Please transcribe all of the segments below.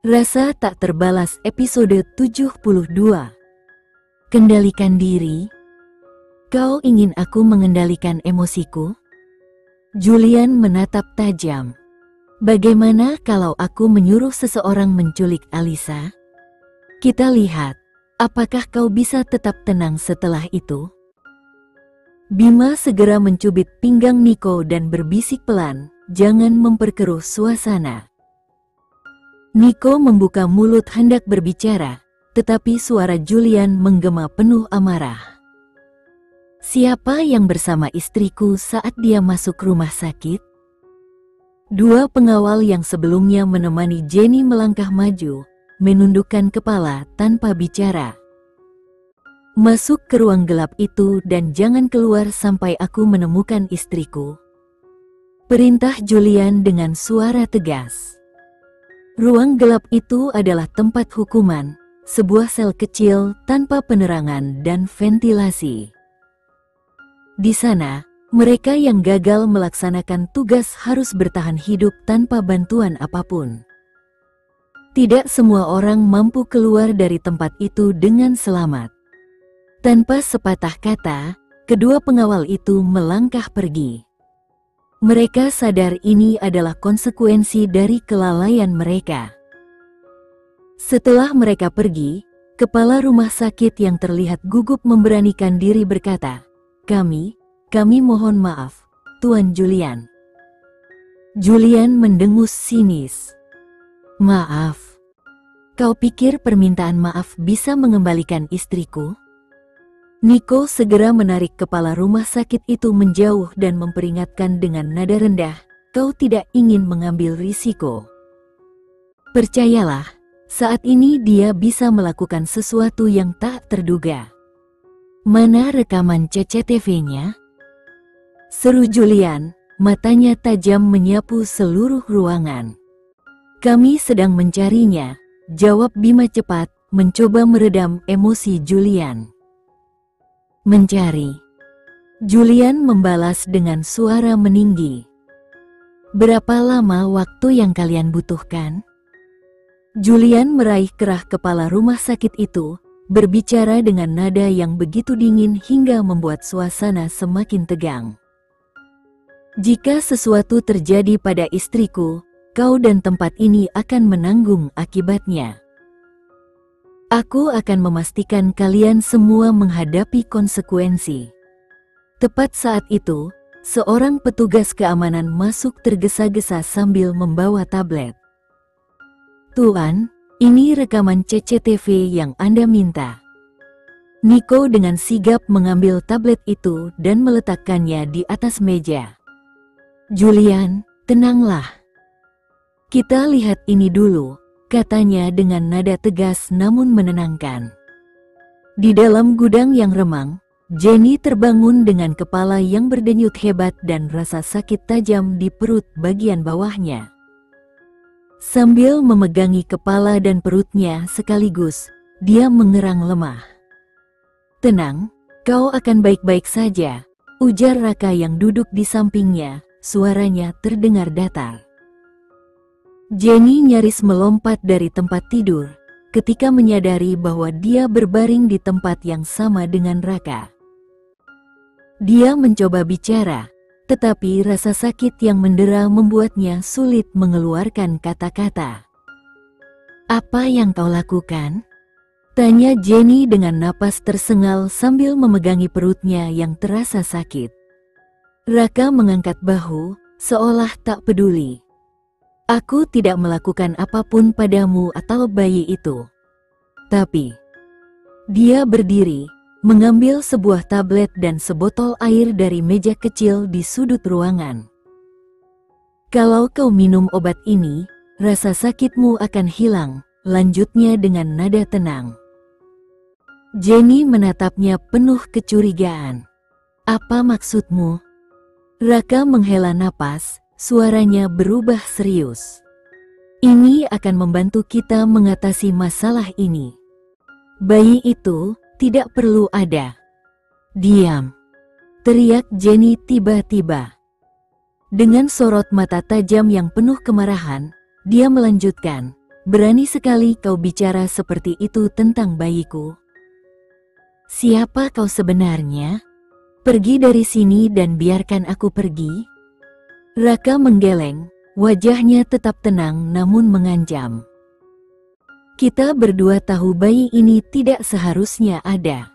Rasa tak terbalas episode 72. Kendalikan diri. Kau ingin aku mengendalikan emosiku? Julian menatap tajam. Bagaimana kalau aku menyuruh seseorang menculik Alisa? Kita lihat, apakah kau bisa tetap tenang setelah itu? Bima segera mencubit pinggang Nico dan berbisik pelan, jangan memperkeruh suasana. Nico membuka mulut hendak berbicara, tetapi suara Julian menggema penuh amarah. Siapa yang bersama istriku saat dia masuk rumah sakit? Dua pengawal yang sebelumnya menemani Jenny melangkah maju, menundukkan kepala tanpa bicara. Masuk ke ruang gelap itu dan jangan keluar sampai aku menemukan istriku. Perintah Julian dengan suara tegas. Ruang gelap itu adalah tempat hukuman, sebuah sel kecil tanpa penerangan dan ventilasi. Di sana, mereka yang gagal melaksanakan tugas harus bertahan hidup tanpa bantuan apapun. Tidak semua orang mampu keluar dari tempat itu dengan selamat. Tanpa sepatah kata, kedua pengawal itu melangkah pergi. Mereka sadar ini adalah konsekuensi dari kelalaian mereka. Setelah mereka pergi, kepala rumah sakit yang terlihat gugup memberanikan diri berkata, Kami mohon maaf, Tuan Julian." Julian mendengus sinis. "Maaf? Kau pikir permintaan maaf bisa mengembalikan istriku?" Nico segera menarik kepala rumah sakit itu menjauh dan memperingatkan dengan nada rendah, "Kau tidak ingin mengambil risiko. Percayalah, saat ini dia bisa melakukan sesuatu yang tak terduga." "Mana rekaman CCTV-nya?" seru Julian, matanya tajam menyapu seluruh ruangan. "Kami sedang mencarinya," jawab Bima cepat, mencoba meredam emosi Julian. "Mencari?" Julian membalas dengan suara meninggi. "Berapa lama waktu yang kalian butuhkan?" Julian meraih kerah kepala rumah sakit itu, berbicara dengan nada yang begitu dingin hingga membuat suasana semakin tegang. "Jika sesuatu terjadi pada istriku, kau dan tempat ini akan menanggung akibatnya. Aku akan memastikan kalian semua menghadapi konsekuensi." Tepat saat itu, seorang petugas keamanan masuk tergesa-gesa sambil membawa tablet. "Tuan, ini rekaman CCTV yang Anda minta." Nico dengan sigap mengambil tablet itu dan meletakkannya di atas meja. "Julian, tenanglah. Kita lihat ini dulu," katanya dengan nada tegas namun menenangkan. Di dalam gudang yang remang, Jenny terbangun dengan kepala yang berdenyut hebat dan rasa sakit tajam di perut bagian bawahnya. Sambil memegangi kepala dan perutnya sekaligus, dia mengerang lemah. "Tenang, kau akan baik-baik saja," ujar Raka yang duduk di sampingnya, suaranya terdengar datar. Jenny nyaris melompat dari tempat tidur ketika menyadari bahwa dia berbaring di tempat yang sama dengan Raka. Dia mencoba bicara, tetapi rasa sakit yang mendera membuatnya sulit mengeluarkan kata-kata. "Apa yang kau lakukan?" tanya Jenny dengan napas tersengal sambil memegangi perutnya yang terasa sakit. Raka mengangkat bahu, seolah tak peduli. "Aku tidak melakukan apapun padamu atau bayi itu." Tapi dia berdiri, mengambil sebuah tablet dan sebotol air dari meja kecil di sudut ruangan. "Kalau kau minum obat ini, rasa sakitmu akan hilang," lanjutnya dengan nada tenang. Jenny menatapnya penuh kecurigaan. "Apa maksudmu?" Raka menghela napas, suaranya berubah serius. "Ini akan membantu kita mengatasi masalah ini. Bayi itu tidak perlu ada." "Diam!" teriak Jenny tiba-tiba. Dengan sorot mata tajam yang penuh kemarahan, dia melanjutkan, berani sekali kau bicara seperti itu tentang bayiku. Siapa kau sebenarnya? Pergi dari sini dan biarkan aku pergi." Raka menggeleng, wajahnya tetap tenang namun mengancam. "Kita berdua tahu bayi ini tidak seharusnya ada.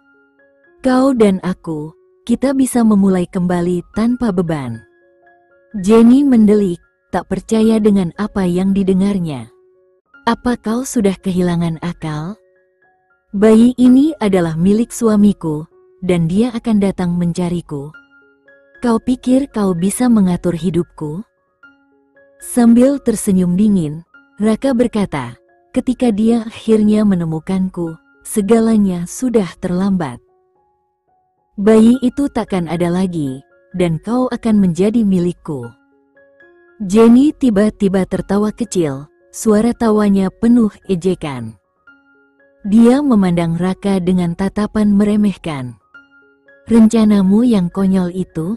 Kau dan aku, kita bisa memulai kembali tanpa beban." Jenny mendelik, tak percaya dengan apa yang didengarnya. "Apa kau sudah kehilangan akal? Bayi ini adalah milik suamiku, dan dia akan datang mencariku. Kau pikir kau bisa mengatur hidupku?" Sambil tersenyum dingin, Raka berkata, "Ketika dia akhirnya menemukanku, segalanya sudah terlambat. Bayi itu takkan ada lagi, dan kau akan menjadi milikku." Jenny tiba-tiba tertawa kecil, suara tawanya penuh ejekan. Dia memandang Raka dengan tatapan meremehkan. "Rencanamu yang konyol itu?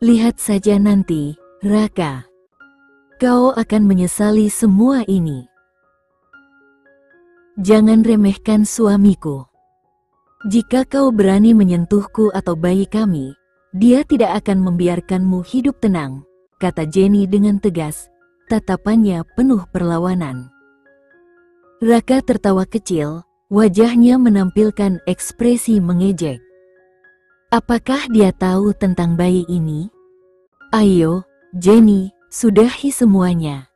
Lihat saja nanti, Raka. Kau akan menyesali semua ini. Jangan remehkan suamiku. Jika kau berani menyentuhku atau bayi kami, dia tidak akan membiarkanmu hidup tenang," kata Jenny dengan tegas, tatapannya penuh perlawanan. Raka tertawa kecil, wajahnya menampilkan ekspresi mengejek. "Apakah dia tahu tentang bayi ini? Ayo, Jenny, sudahi semuanya.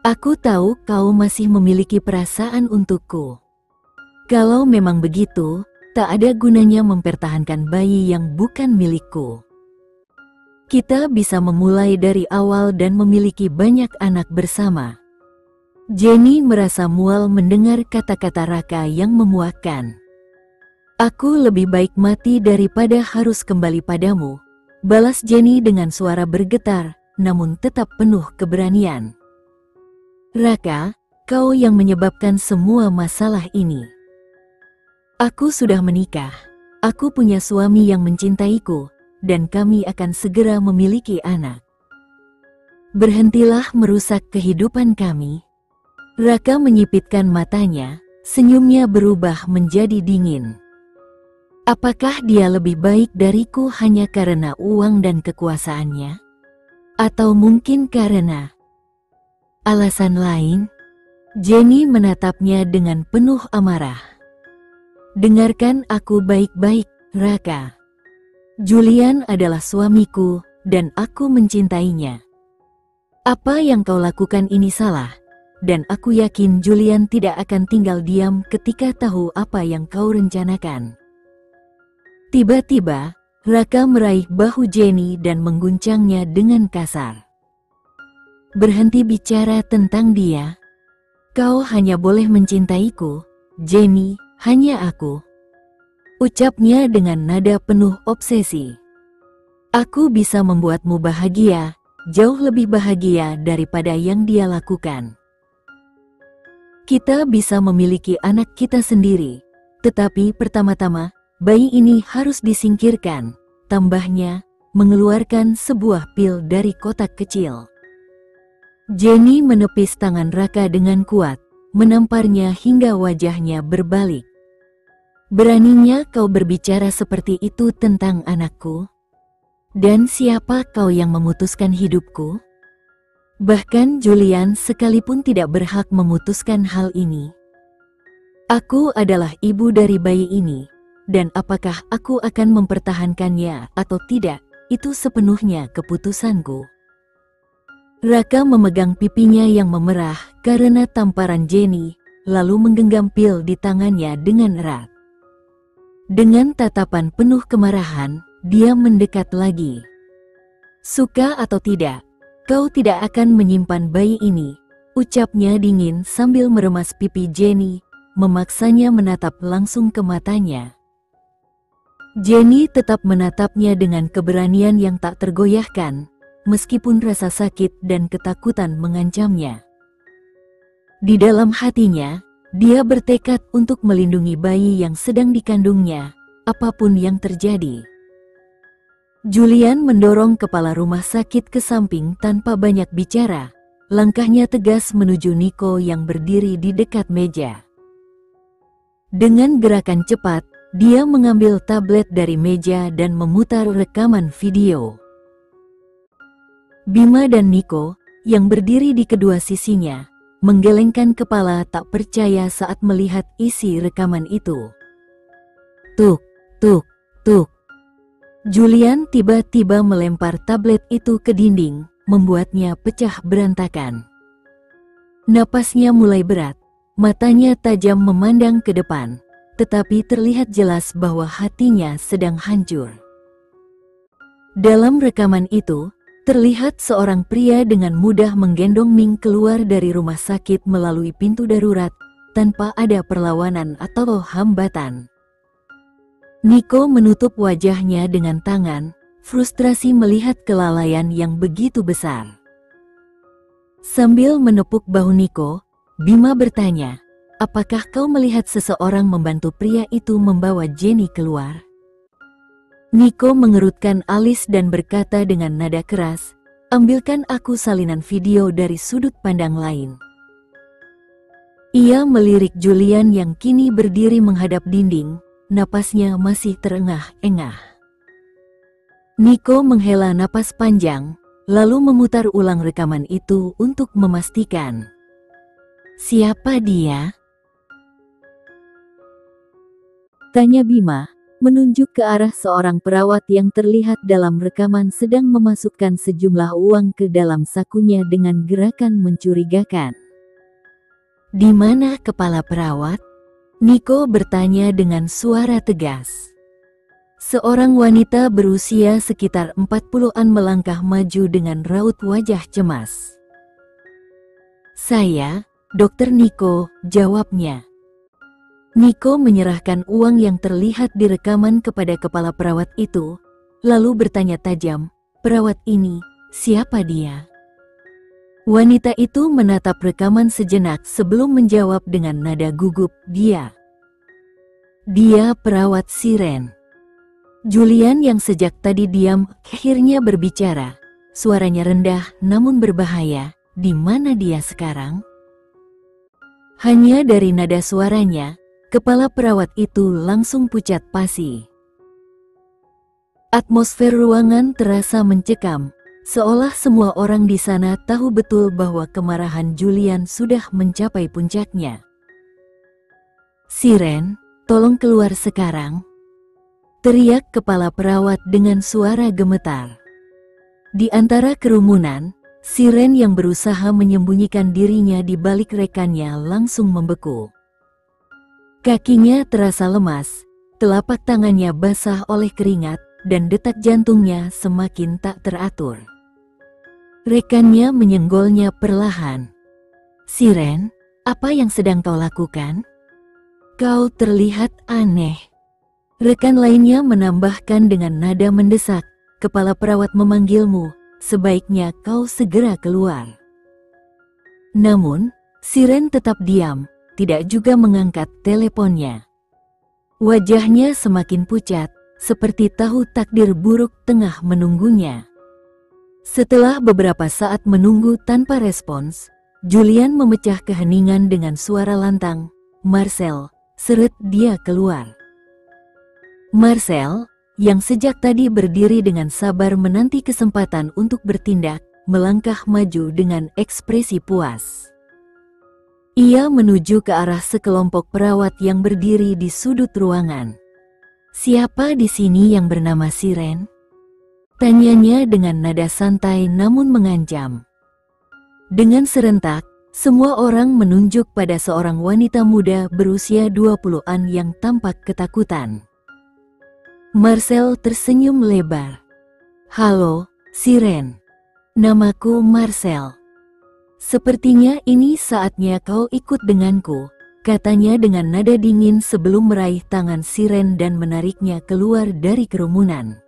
Aku tahu kau masih memiliki perasaan untukku. Kalau memang begitu, tak ada gunanya mempertahankan bayi yang bukan milikku. Kita bisa memulai dari awal dan memiliki banyak anak bersama." Jenny merasa mual mendengar kata-kata Raka yang memuakkan. "Aku lebih baik mati daripada harus kembali padamu," balas Jenny dengan suara bergetar, namun tetap penuh keberanian. "Raka, kau yang menyebabkan semua masalah ini. Aku sudah menikah, aku punya suami yang mencintaiku, dan kami akan segera memiliki anak. Berhentilah merusak kehidupan kami." Raka menyipitkan matanya, senyumnya berubah menjadi dingin. "Apakah dia lebih baik dariku hanya karena uang dan kekuasaannya? Atau mungkin karena alasan lain?" Jenny menatapnya dengan penuh amarah. "Dengarkan aku baik-baik, Raka. Julian adalah suamiku, dan aku mencintainya. Apa yang kau lakukan ini salah, dan aku yakin Julian tidak akan tinggal diam ketika tahu apa yang kau rencanakan." Tiba-tiba, Raka meraih bahu Jenny dan mengguncangnya dengan kasar. "Berhenti bicara tentang dia. Kau hanya boleh mencintaiku, Jenny, hanya aku," ucapnya dengan nada penuh obsesi. "Aku bisa membuatmu bahagia, jauh lebih bahagia daripada yang dia lakukan. Kita bisa memiliki anak kita sendiri, tetapi pertama-tama, bayi ini harus disingkirkan," tambahnya, mengeluarkan sebuah pil dari kotak kecil. Jenny menepis tangan Raka dengan kuat, menamparnya hingga wajahnya berbalik. "Beraninya kau berbicara seperti itu tentang anakku? Dan siapa kau yang memutuskan hidupku? Bahkan Julian sekalipun tidak berhak memutuskan hal ini. Aku adalah ibu dari bayi ini, dan apakah aku akan mempertahankannya atau tidak, itu sepenuhnya keputusanku." Raka memegang pipinya yang memerah karena tamparan Jenny, lalu menggenggam pil di tangannya dengan erat. Dengan tatapan penuh kemarahan, dia mendekat lagi. "Suka atau tidak, kau tidak akan menyimpan bayi ini," ucapnya dingin sambil meremas pipi Jenny, memaksanya menatap langsung ke matanya. Jenny tetap menatapnya dengan keberanian yang tak tergoyahkan, meskipun rasa sakit dan ketakutan mengancamnya. Di dalam hatinya, dia bertekad untuk melindungi bayi yang sedang dikandungnya, apapun yang terjadi. Julian mendorong kepala rumah sakit ke samping tanpa banyak bicara, langkahnya tegas menuju Nico yang berdiri di dekat meja. Dengan gerakan cepat, dia mengambil tablet dari meja dan memutar rekaman video. Bima dan Nico, yang berdiri di kedua sisinya, menggelengkan kepala tak percaya saat melihat isi rekaman itu. Tuk, tuk, tuk. Julian tiba-tiba melempar tablet itu ke dinding, membuatnya pecah berantakan. Napasnya mulai berat, matanya tajam memandang ke depan, tetapi terlihat jelas bahwa hatinya sedang hancur. Dalam rekaman itu, terlihat seorang pria dengan mudah menggendong Ming keluar dari rumah sakit melalui pintu darurat, tanpa ada perlawanan atau hambatan. Nico menutup wajahnya dengan tangan, frustrasi melihat kelalaian yang begitu besar. Sambil menepuk bahu Nico, Bima bertanya, "Apakah kau melihat seseorang membantu pria itu membawa Jenny keluar?" Nico mengerutkan alis dan berkata dengan nada keras, "Ambilkan aku salinan video dari sudut pandang lain." Ia melirik Julian yang kini berdiri menghadap dinding, napasnya masih terengah-engah. Nico menghela napas panjang, lalu memutar ulang rekaman itu untuk memastikan. "Siapa dia?" tanya Bima, menunjuk ke arah seorang perawat yang terlihat dalam rekaman sedang memasukkan sejumlah uang ke dalam sakunya dengan gerakan mencurigakan. "Di mana kepala perawat?" Nico bertanya dengan suara tegas. Seorang wanita berusia sekitar 40-an melangkah maju dengan raut wajah cemas. "Saya, Dokter Nico," jawabnya. Nico menyerahkan uang yang terlihat di rekaman kepada kepala perawat itu, lalu bertanya tajam, "Perawat ini, siapa dia?" Wanita itu menatap rekaman sejenak sebelum menjawab dengan nada gugup, "Dia perawat Siren." Julian yang sejak tadi diam, akhirnya berbicara. Suaranya rendah namun berbahaya, "Di mana dia sekarang?" Hanya dari nada suaranya, kepala perawat itu langsung pucat pasi. Atmosfer ruangan terasa mencekam, seolah semua orang di sana tahu betul bahwa kemarahan Julian sudah mencapai puncaknya. "Siren, tolong keluar sekarang," teriak kepala perawat dengan suara gemetar. Di antara kerumunan, Siren yang berusaha menyembunyikan dirinya di balik rekannya langsung membeku. Kakinya terasa lemas, telapak tangannya basah oleh keringat, dan detak jantungnya semakin tak teratur. Rekannya menyenggolnya perlahan. "Siren, apa yang sedang kau lakukan? Kau terlihat aneh." Rekan lainnya menambahkan dengan nada mendesak, "Kepala perawat memanggilmu, sebaiknya kau segera keluar." Namun, Siren tetap diam, tidak juga mengangkat teleponnya. Wajahnya semakin pucat, seperti tahu takdir buruk tengah menunggunya. Setelah beberapa saat menunggu tanpa respons, Julian memecah keheningan dengan suara lantang, "Marcel," seret dia keluar. Marcel, yang sejak tadi berdiri dengan sabar menanti kesempatan untuk bertindak, melangkah maju dengan ekspresi puas. Ia menuju ke arah sekelompok perawat yang berdiri di sudut ruangan. "Siapa di sini yang bernama Siren?" tanyanya dengan nada santai namun mengancam. Dengan serentak, semua orang menunjuk pada seorang wanita muda berusia 20-an yang tampak ketakutan. Marcel tersenyum lebar. "Halo, Siren. Namaku Marcel. Sepertinya ini saatnya kau ikut denganku," katanya dengan nada dingin sebelum meraih tangan Siren dan menariknya keluar dari kerumunan.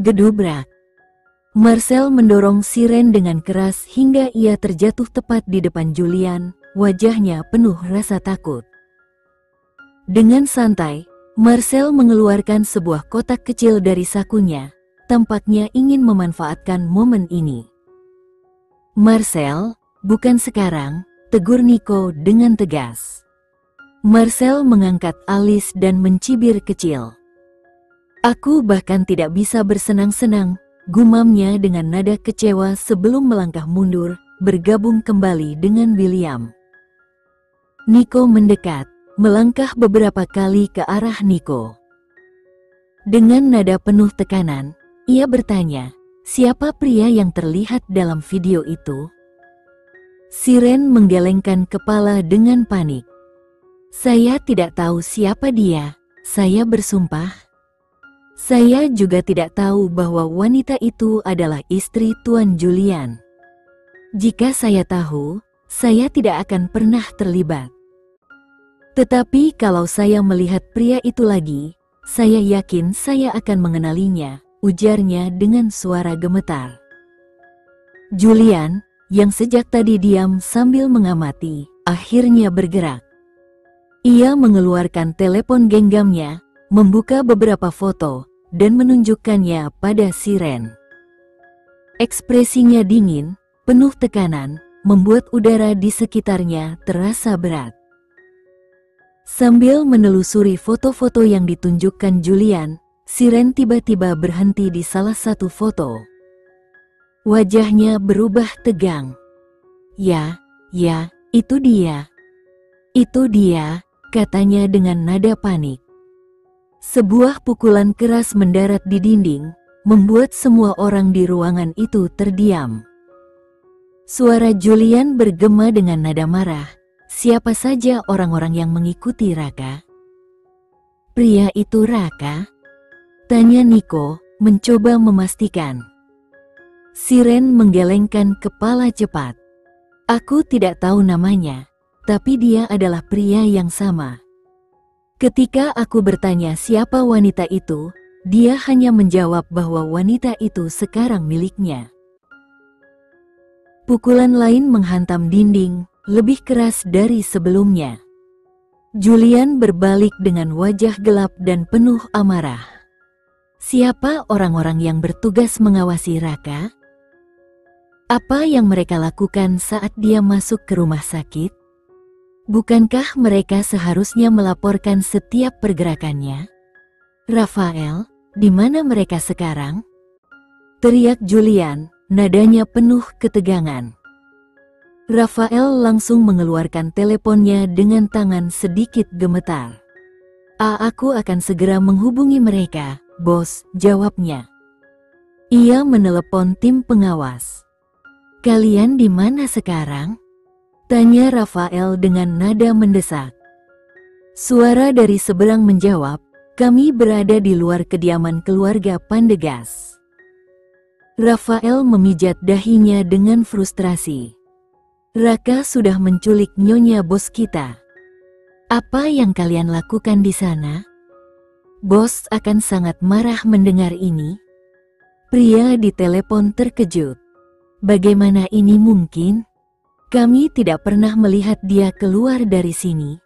Gedubrak. Marcel mendorong Siren dengan keras hingga ia terjatuh tepat di depan Julian, wajahnya penuh rasa takut. Dengan santai, Marcel mengeluarkan sebuah kotak kecil dari sakunya, tampaknya ingin memanfaatkan momen ini. Marcel, bukan sekarang, tegur Nico dengan tegas. Marcel mengangkat alis dan mencibir kecil. Aku bahkan tidak bisa bersenang-senang, gumamnya dengan nada kecewa sebelum melangkah mundur, bergabung kembali dengan William. Nico mendekat, melangkah beberapa kali ke arah Nico. Dengan nada penuh tekanan, ia bertanya, siapa pria yang terlihat dalam video itu? Siren menggelengkan kepala dengan panik. Saya tidak tahu siapa dia, saya bersumpah. Saya juga tidak tahu bahwa wanita itu adalah istri Tuan Julian. Jika saya tahu, saya tidak akan pernah terlibat. Tetapi kalau saya melihat pria itu lagi, saya yakin saya akan mengenalinya, ujarnya dengan suara gemetar. Julian, yang sejak tadi diam sambil mengamati, akhirnya bergerak. Ia mengeluarkan telepon genggamnya, membuka beberapa foto, dan menunjukkannya pada Siren. Ekspresinya dingin, penuh tekanan, membuat udara di sekitarnya terasa berat. Sambil menelusuri foto-foto yang ditunjukkan Julian, Siren tiba-tiba berhenti di salah satu foto. Wajahnya berubah tegang. Ya, itu dia. Itu dia, katanya dengan nada panik. Sebuah pukulan keras mendarat di dinding, membuat semua orang di ruangan itu terdiam. Suara Julian bergema dengan nada marah. Siapa saja orang-orang yang mengikuti Raka? Pria itu Raka? Tanya Nico, mencoba memastikan. Siren menggelengkan kepala cepat. Aku tidak tahu namanya, tapi dia adalah pria yang sama. Ketika aku bertanya siapa wanita itu, dia hanya menjawab bahwa wanita itu sekarang miliknya. Pukulan lain menghantam dinding, lebih keras dari sebelumnya. Julian berbalik dengan wajah gelap dan penuh amarah. Siapa orang-orang yang bertugas mengawasi Raka? Apa yang mereka lakukan saat dia masuk ke rumah sakit? Bukankah mereka seharusnya melaporkan setiap pergerakannya? Rafael, di mana mereka sekarang? Teriak Julian, nadanya penuh ketegangan. Rafael langsung mengeluarkan teleponnya dengan tangan sedikit gemetar. Aku akan segera menghubungi mereka, bos, jawabnya. Ia menelepon tim pengawas. Kalian di mana sekarang? Tanya Rafael dengan nada mendesak. Suara dari seberang menjawab, kami berada di luar kediaman keluarga Pandegas. Rafael memijat dahinya dengan frustrasi. Raka sudah menculik nyonya bos kita. Apa yang kalian lakukan di sana? Bos akan sangat marah mendengar ini. Pria di telepon terkejut. Bagaimana ini mungkin? Kami tidak pernah melihat dia keluar dari sini.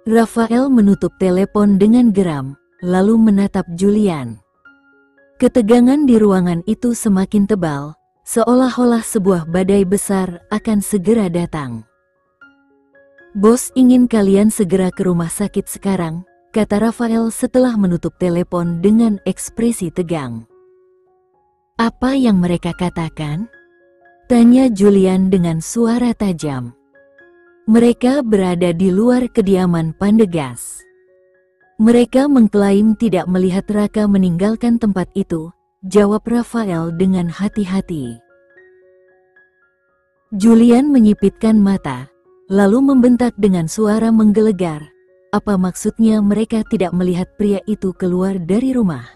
Rafael menutup telepon dengan geram, lalu menatap Julian. Ketegangan di ruangan itu semakin tebal, seolah-olah sebuah badai besar akan segera datang. Bos ingin kalian segera ke rumah sakit sekarang, kata Rafael setelah menutup telepon dengan ekspresi tegang. Apa yang mereka katakan? Tanya Julian dengan suara tajam. Mereka berada di luar kediaman Pandegas. Mereka mengklaim tidak melihat Raka meninggalkan tempat itu, jawab Rafael dengan hati-hati. Julian menyipitkan mata, lalu membentak dengan suara menggelegar. Apa maksudnya mereka tidak melihat pria itu keluar dari rumah?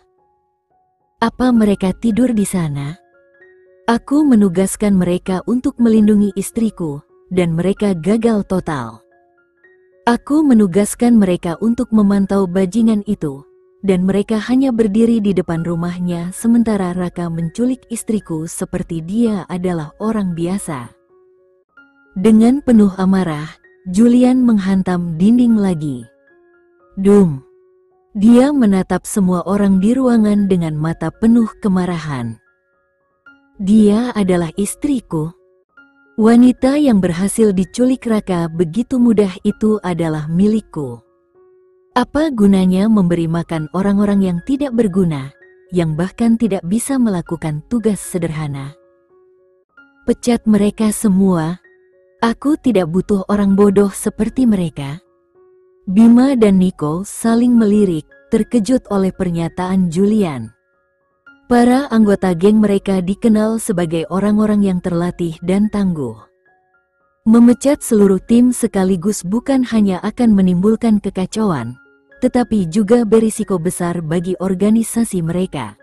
Apa mereka tidur di sana? Aku menugaskan mereka untuk melindungi istriku, dan mereka gagal total. Aku menugaskan mereka untuk memantau bajingan itu, dan mereka hanya berdiri di depan rumahnya sementara Raka menculik istriku seperti dia adalah orang biasa. Dengan penuh amarah, Julian menghantam dinding lagi. Dum! Dia menatap semua orang di ruangan dengan mata penuh kemarahan. Dia adalah istriku. Wanita yang berhasil diculik Raka begitu mudah itu adalah milikku. Apa gunanya memberi makan orang-orang yang tidak berguna, yang bahkan tidak bisa melakukan tugas sederhana? Pecat mereka semua. Aku tidak butuh orang bodoh seperti mereka. Bima dan Nico saling melirik, terkejut oleh pernyataan Julian. Para anggota geng mereka dikenal sebagai orang-orang yang terlatih dan tangguh. Memecat seluruh tim sekaligus bukan hanya akan menimbulkan kekacauan, tetapi juga berisiko besar bagi organisasi mereka.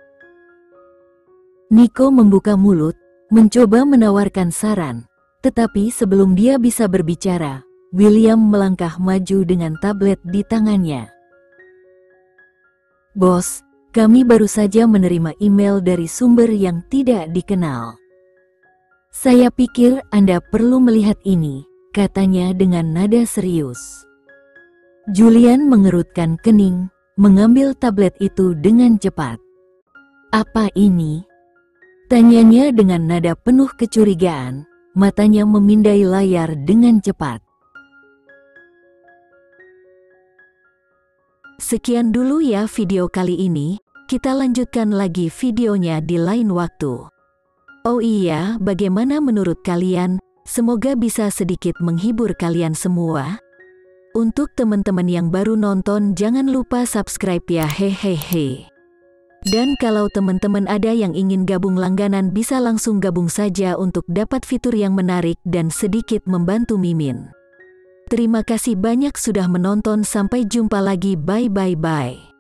Nico membuka mulut, mencoba menawarkan saran, tetapi sebelum dia bisa berbicara, William melangkah maju dengan tablet di tangannya. "Bos, kami baru saja menerima email dari sumber yang tidak dikenal. Saya pikir Anda perlu melihat ini," katanya dengan nada serius. Julian mengerutkan kening, mengambil tablet itu dengan cepat. "Apa ini?" tanyanya dengan nada penuh kecurigaan, matanya memindai layar dengan cepat. Sekian dulu ya video kali ini, kita lanjutkan lagi videonya di lain waktu. Oh iya, bagaimana menurut kalian? Semoga bisa sedikit menghibur kalian semua. Untuk teman-teman yang baru nonton, jangan lupa subscribe ya, hehehe. Dan kalau teman-teman ada yang ingin gabung langganan, bisa langsung gabung saja untuk dapat fitur yang menarik dan sedikit membantu Mimin. Terima kasih banyak sudah menonton, sampai jumpa lagi, bye.